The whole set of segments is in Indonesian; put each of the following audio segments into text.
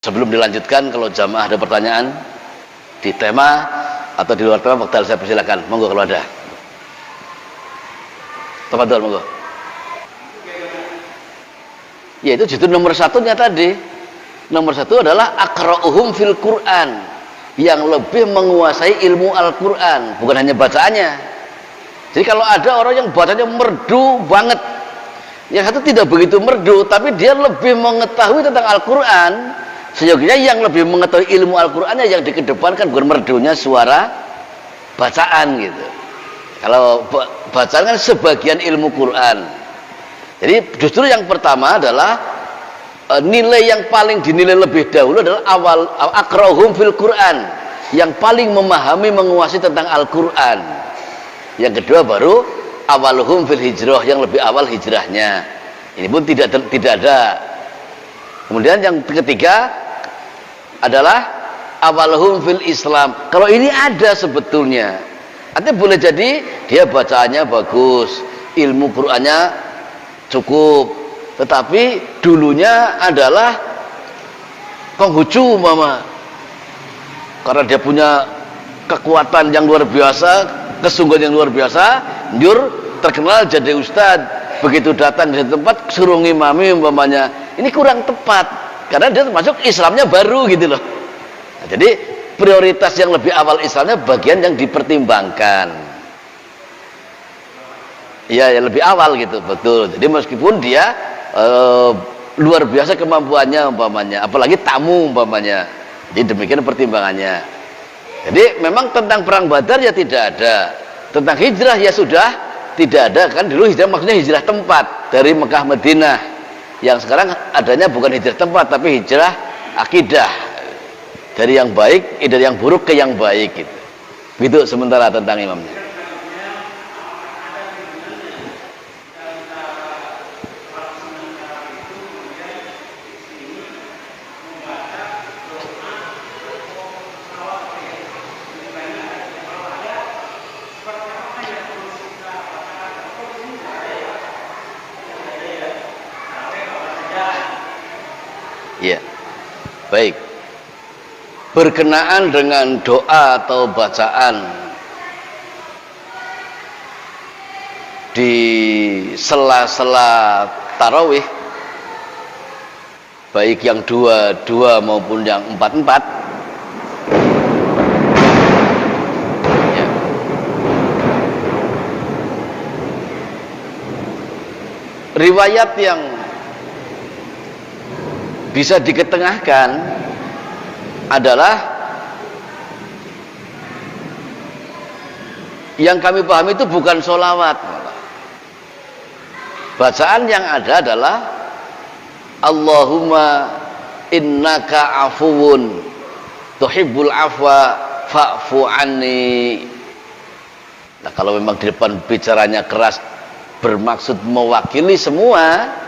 Sebelum dilanjutkan, kalau jamaah ada pertanyaan di tema atau di luar tema, bakal saya persilakan. Monggo kalau ada. Tafadhol, monggo. Ya, itu judul nomor satunya tadi. Nomor satu adalah aqra'uhum fil Quran, yang lebih menguasai ilmu Al-Quran, bukan hanya bacaannya. Jadi kalau ada orang yang bacanya merdu banget, yang satu tidak begitu merdu, tapi dia lebih mengetahui tentang Al-Quran, sejauhnya yang lebih mengetahui ilmu Al-Qurannya yang dikedepankan, bukan merdunya suara bacaan gitu. Kalau bacaan kan sebagian ilmu Quran. Jadi justru yang pertama adalah nilai yang paling dinilai lebih dahulu adalah awal aqra'uhum fil Quran, yang paling memahami, menguasai tentang Al-Quran. Yang kedua baru awaluhum fil hijrah, yang lebih awal hijrahnya. Ini pun tidak ada. Kemudian yang ketiga adalah awaluhum fil Islam. Kalau ini ada sebetulnya, artinya boleh jadi dia bacaannya bagus, ilmu Qur'annya cukup, tetapi dulunya adalah Konghucu mama, karena dia punya kekuatan yang luar biasa, kesungguhan yang luar biasa, njur terkenal jadi ustadz. Begitu datang di tempat suruh ngimami umpamanya, ini kurang tepat karena dia termasuk Islamnya baru gitu loh. Nah, jadi prioritas yang lebih awal Islamnya bagian yang dipertimbangkan. Iya, yang lebih awal gitu, betul. Jadi meskipun dia luar biasa kemampuannya umpamanya, apalagi tamu umpamanya, jadi demikian pertimbangannya. Jadi memang tentang perang Badar ya tidak ada, tentang hijrah ya sudah tidak ada kan. Dulu hijrah maksudnya hijrah tempat dari Mekah Madinah, yang sekarang adanya bukan hijrah tempat tapi hijrah akidah, dari yang baik, dari yang buruk ke yang baik gitu. Begitu sementara tentang imamnya. Ya, baik. Berkenaan dengan doa atau bacaan di sela-sela tarawih, baik yang dua maupun yang empat, ya. Riwayat yang bisa diketengahkan adalah yang kami pahami itu bukan sholawat. Bacaan yang ada adalah Allahumma innaka afuwun tuhibbul afwa fa'fu anni. Nah, kalau memang di depan bicaranya keras bermaksud mewakili semua,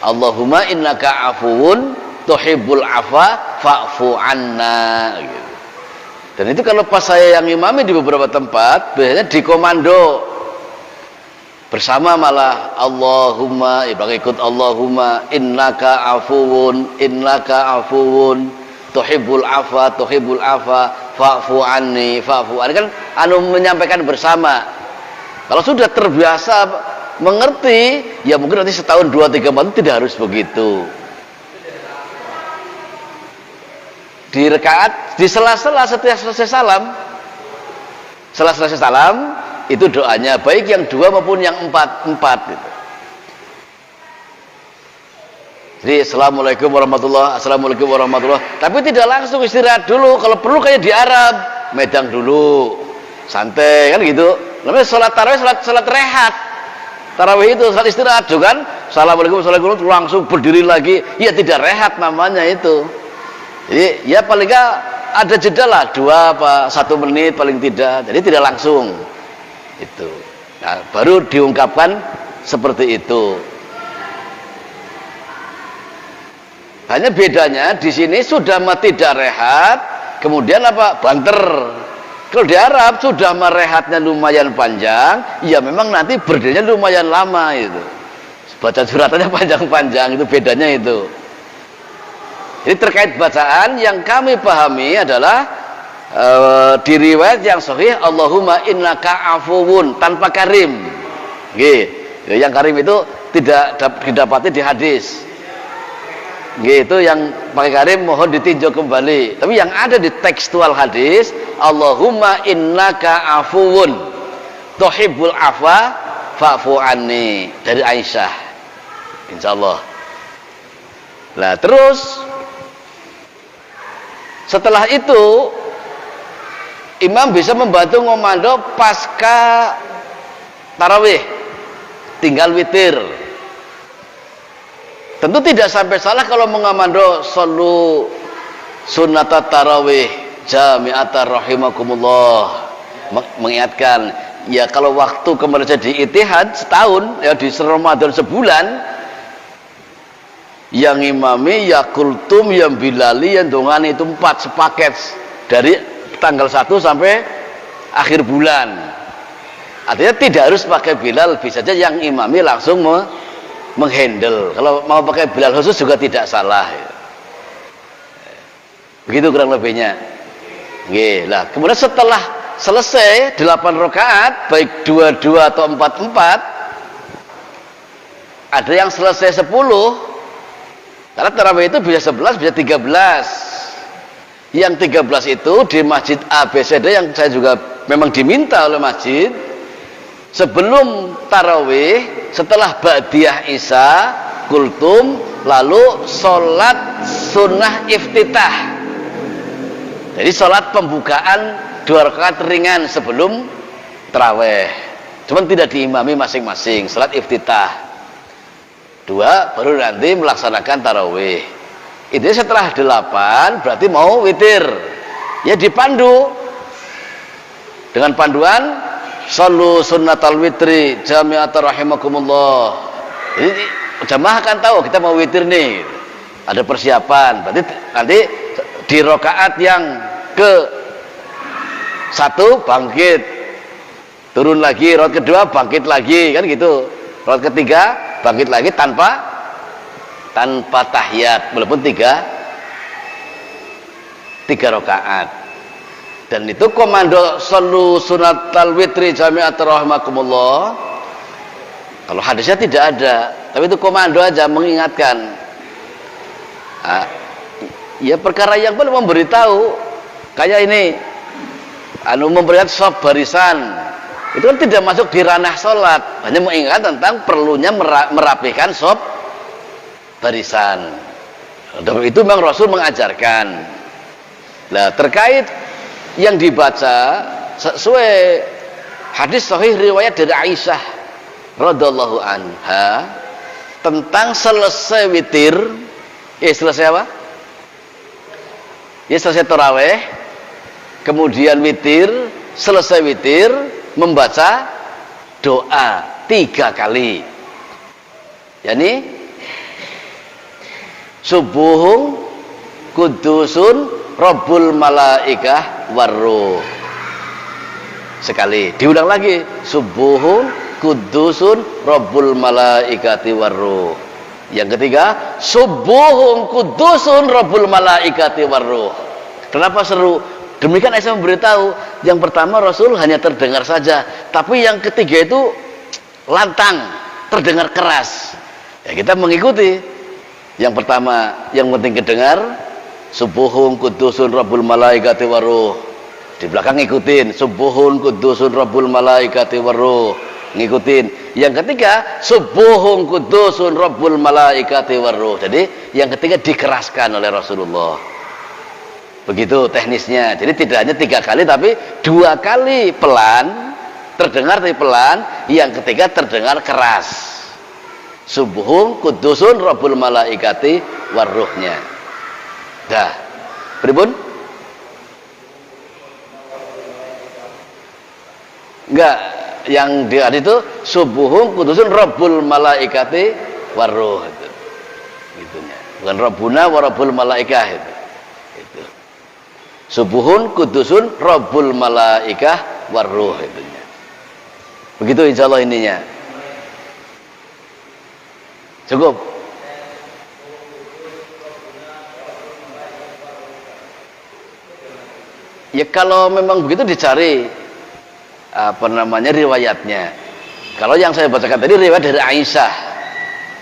Allahumma innaka afuwun tuhibbul afwa fa'fu anna gitu. Dan itu kalau pas saya yang imami di beberapa tempat biasanya dikomando bersama, malah Allahumma ikut Allahumma innaka afuwun tuhibbul afwa fa'fu anni kan menyampaikan bersama. Kalau sudah terbiasa mengerti, ya mungkin nanti setahun, 2, 3 tahun tidak harus begitu. Di rakaat, di sela-sela setiap selesai salam, itu doanya baik yang 2 maupun yang 4 gitu. Jadi assalamualaikum warahmatullah, tapi tidak langsung istirahat dulu. Kalau perlu kayak di Arab, medang dulu, santai kan gitu. Namanya sholat tarawih, sholat rehat. Tarawih itu saat istirahat juga kan, assalamualaikum langsung berdiri lagi, ya tidak rehat namanya itu. Jadi ya paling nggak ada jeda lah, 2 apa 1 menit paling tidak, jadi tidak langsung itu. Nah, baru diungkapkan seperti itu. Hanya bedanya di sini sudah tidak rehat, kemudian apa, banter. Kalau di Arab sudah merehatnya lumayan panjang, ya memang nanti berdirinya lumayan lama itu. Baca suratannya panjang-panjang, itu bedanya itu. Jadi terkait bacaan yang kami pahami adalah di riwayat yang sahih, Allahumma innaka afuwun tanpa karim. Yang karim itu tidak didapati di hadis. Itu yang pakai karim mohon ditinjau kembali. Tapi yang ada di tekstual hadis, Allahumma innaka afuwun tuhibbul afwa fa'fu anni, dari Aisyah. Insyaallah. Nah, terus setelah itu imam bisa membantu ngomando pasca tarawih, tinggal witir. Tentu tidak sampai salah kalau mengomando shollu sunnatat tarawih jami'atan rahimakumullah, mengingatkan ya kalau waktu kemarin jadi itihad setahun, ya di Ramadan sebulan, yang imami ya kultum, yang bilali, yang dongani itu 4 sepaket dari tanggal 1 sampai akhir bulan. Artinya tidak harus pakai Bilal, bisa saja yang imami langsung menghandle. Kalau mau pakai Bilal khusus juga tidak salah. Begitu kurang lebihnya. Lah, kemudian setelah selesai 8 rakaat, baik 22 atau 44, ada yang selesai 10. Karena tarawih itu bisa 11, bisa 13. Yang 13 itu di masjid ABCD yang saya juga memang diminta oleh masjid, sebelum tarawih, setelah ba'diyah isya, kultum, lalu sholat sunnah iftitah. Jadi sholat pembukaan 2 rakaat ringan sebelum tarawih. Cuman tidak diimami masing-masing, sholat iftitah. 2 baru nanti melaksanakan tarawih. Itu setelah 8 berarti mau witir. Ya dipandu dengan panduan shollu sunnatal witri jami'atan rahimakumullah. Jadi jamaah kan tahu kita mau witir nih. Ada persiapan. Berarti nanti di rakaat yang ke 1 bangkit. Turun lagi, rakaat kedua bangkit lagi, kan gitu. Rakaat ketiga bangkit lagi tanpa tahiyat, walaupun 3 rakaat. Dan itu komando shollu sunatal witri jami'atan rahimakumullah. Kalau hadisnya tidak ada, tapi itu komando aja mengingatkan. Ya perkara yang perlu memberitahu, kayak ini memperlihat shaf barisan. Itu kan tidak masuk di ranah sholat, hanya mengingatkan tentang perlunya merapikan shaf barisan. Dan itu memang Rasul mengajarkan. Nah, terkait yang dibaca sesuai hadis sahih riwayat dari Aisyah radhiyallahu anha tentang selesai witir, selesai apa? Ya selesai tarawih, kemudian witir, selesai witir membaca doa 3 kali. Yani subuhun kudusun rabbul malaikah warruh. Sekali, diulang lagi, subuhun kudusun rabbul malaikati warruh. Yang ketiga, subuhun kudusun rabbul malaikati warruh. Kenapa seru? Demikian Aisyah memberitahu, yang pertama Rasul hanya terdengar saja, tapi yang ketiga itu lantang, terdengar keras. Ya kita mengikuti. Yang pertama, yang penting kedengar, subuhun kudusun rabbul malaikati waruh. Di belakang ngikutin, subuhun kudusun rabbul malaikati waruh. Ngikutin. Yang ketiga, subuhun kudusun rabbul malaikati waruh. Jadi yang ketiga dikeraskan oleh Rasulullah. Begitu teknisnya. Jadi tidak hanya 3 kali, tapi 2 kali pelan, terdengar tapi pelan. Yang ketiga terdengar keras. Subuhun kudusun rabbul malaikati waruhnya. Dah. Pripun? Enggak, yang di hadis itu subuhun kudusun rabbul malaikati waruh itu. Gitunya. Bukan rabbuna wa rabbul malaikah itu. Itu. Subuhun kudusun rabbul malaikah waruh itu. Begitu insyaallah ininya. Cukup. Ya kalau memang begitu dicari apa namanya riwayatnya. Kalau yang saya bacakan tadi riwayat dari Aisyah,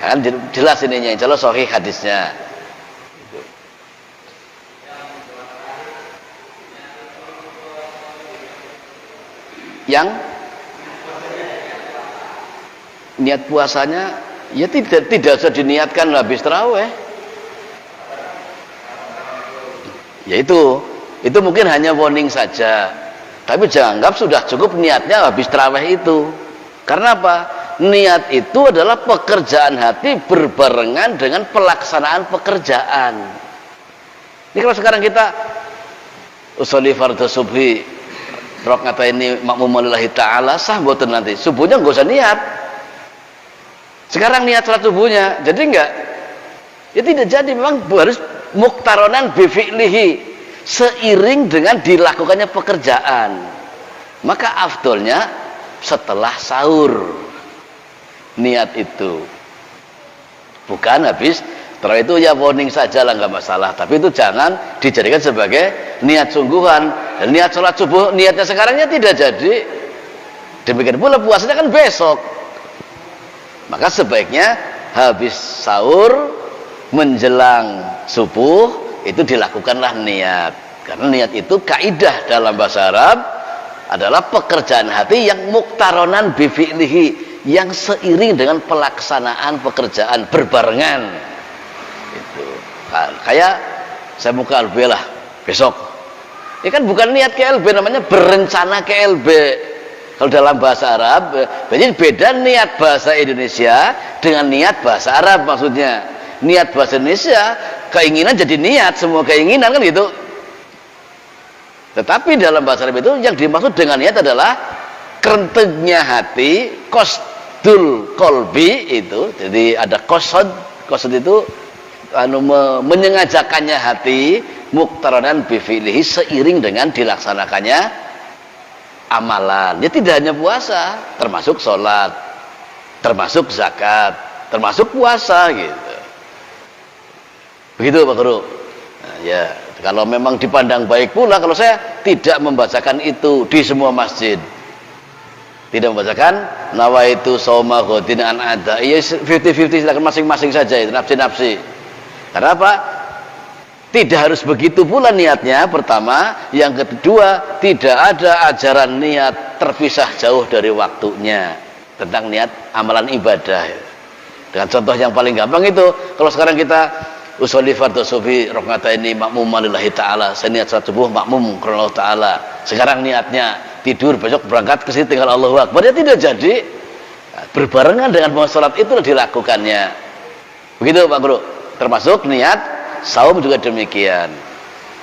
kan jelas ininya, insya Allah sahih hadisnya. Yang niat puasanya ya tidak usah diniatkan habis tarawih. Ya itu mungkin hanya warning saja, tapi jangan anggap sudah cukup niatnya habis tarawih itu. Karena apa? Niat itu adalah pekerjaan hati berbarengan dengan pelaksanaan pekerjaan. Ini kalau sekarang kita usolli fardhu subhi rakaataini makmuman lillahi ta'ala, sah mboten nanti subuhnya nggak usah niat. Sekarang niat salat subuhnya, jadi enggak? Ya tidak jadi, memang harus muktaronan bifi'lihi, seiring dengan dilakukannya pekerjaan. Maka afdolnya setelah sahur niat itu, bukan habis. Setelah itu ya warning saja lah, nggak masalah, tapi itu jangan dijadikan sebagai niat sungguhan. Dan niat sholat subuh niatnya sekarangnya tidak jadi, demikian pula puasanya kan besok. Maka sebaiknya habis sahur menjelang subuh itu dilakukanlah niat, karena niat itu kaidah dalam bahasa Arab adalah pekerjaan hati yang muktaronan bifi'lihi, yang seiring dengan pelaksanaan pekerjaan berbarengan. Itu kayak saya mau ke LB lah besok, ini kan bukan niat ke LB, namanya berencana ke LB. Kalau dalam bahasa Arab berarti beda niat bahasa Indonesia dengan niat bahasa Arab. Maksudnya niat bahasa Indonesia keinginan jadi niat, semua keinginan kan gitu. Tetapi dalam bahasa Arab itu yang dimaksud dengan niat adalah kerentegnya hati, qasdul qalbi itu. Jadi ada qasd itu menyengajakannya hati, muqtaranan bi fi'lihi, seiring dengan dilaksanakannya amalan. Dia tidak hanya puasa, termasuk sholat, termasuk zakat, termasuk puasa gitu. Begitu Pak Guru. Nah, ya, kalau memang dipandang baik pula kalau saya tidak membacakan itu di semua masjid. Tidak membacakan nawaitu shauma ghadin an ada. Iya 50-50, silakan masing-masing saja, itu nafsi-nafsi. Karena apa? Tidak harus begitu pula niatnya, pertama. Yang kedua, tidak ada ajaran niat terpisah jauh dari waktunya tentang niat amalan ibadah. Dengan contoh yang paling gampang itu, kalau sekarang kita usolli fardhu subhi rakaataini makmuman lillahi ta'ala, saya niat salat subuh makmum karena Allah ta'ala. Sekarang niatnya tidur, besok berangkat ke situ tinggal Allahu Akbar, dia tidak jadi. Berbarengan dengan mau sholat itu dilakukannya. Begitu Pak Guru. Termasuk niat saum juga demikian.